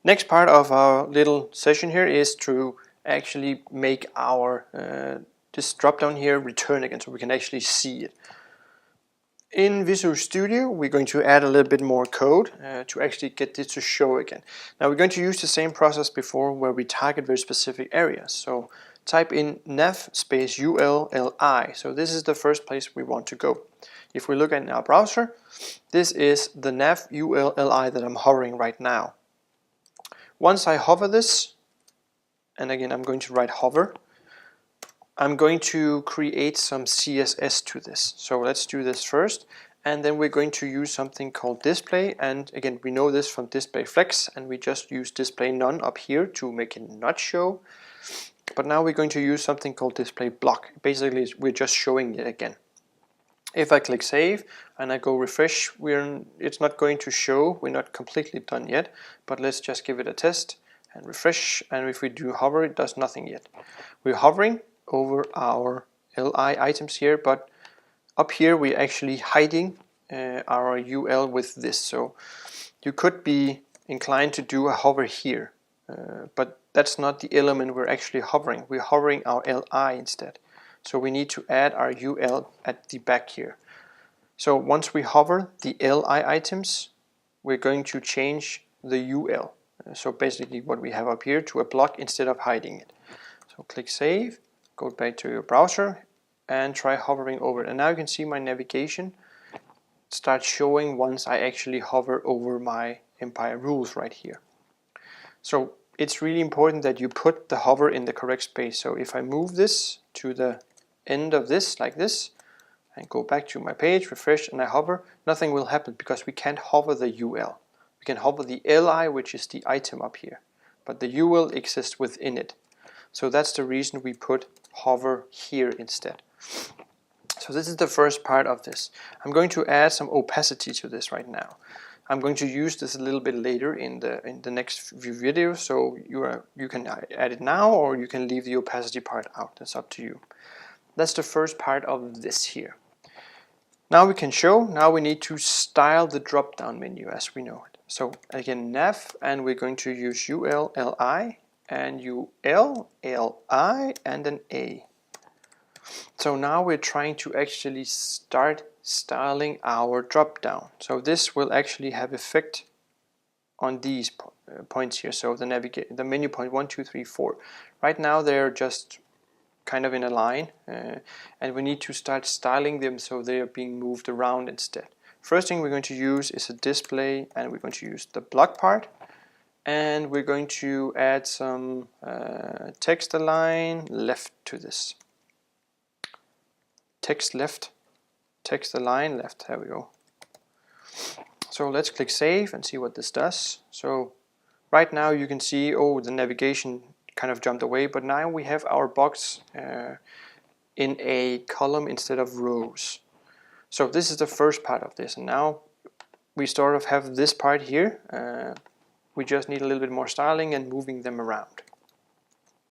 Next part of our little session here is to actually make our this drop down here return again, so we can actually see it. In Visual Studio, we're going to add a little bit more code to actually get this to show again. Now we're going to use the same process before, where we target very specific areas. So type in nav space ULLI. So this is the first place we want to go. If we look at our browser, this is the nav ULLI that I'm hovering right now. Once I hover this, and again I'm going to write hover, I'm going to create some CSS to this. So let's do this first, and then we're going to use something called display, and again we know this from display flex, and we just use display none up here to make it not show. But now we're going to use something called display block. Basically we're just showing it again. If I click save and I go refresh, it's not going to show. We're not completely done yet, but let's just give it a test and refresh, and if we do hover, it does nothing yet. We're hovering over our LI items here, but up here we're actually hiding our UL with this. So you could be inclined to do a hover here, but that's not the element we're actually hovering. We're hovering our LI instead. So we need to add our UL at the back here. So once we hover the LI items, we're going to change the UL. So basically what we have up here to a block instead of hiding it. So click save, go back to your browser and try hovering over it. And now you can see my navigation start showing once I actually hover over my Empire rules right here. So it's really important that you put the hover in the correct space. So if I move this to the end of this like this and go back to my page, refresh, and I hover, nothing will happen because we can't hover the UL. We can hover the LI, which is the item up here, but the UL exists within it. So that's the reason we put hover here instead. So this is the first part of this. I'm going to add some opacity to this right now. I'm going to use this a little bit later in the next few videos, so you can add it now or you can leave the opacity part out. That's up to you. That's the first part of this here. Now we can show, now we need to style the drop down menu as we know it. So again nav, and we're going to use ULLI and ULLI and an A. So now we're trying to actually start styling our drop down. So this will actually have effect on these points here. So the menu point 1, 2, 3, 4. Right now they're just kind of in a line, and we need to start styling them so they are being moved around instead. First thing we're going to use is a display, and we're going to use the block part, and we're going to add some text align left to this. Text left, text align left, there we go. So let's click save and see what this does. So right now you can see, oh, the navigation kind of jumped away, but now we have our box in a column instead of rows. So this is the first part of this, and now we sort of have this part here. We just need a little bit more styling and moving them around.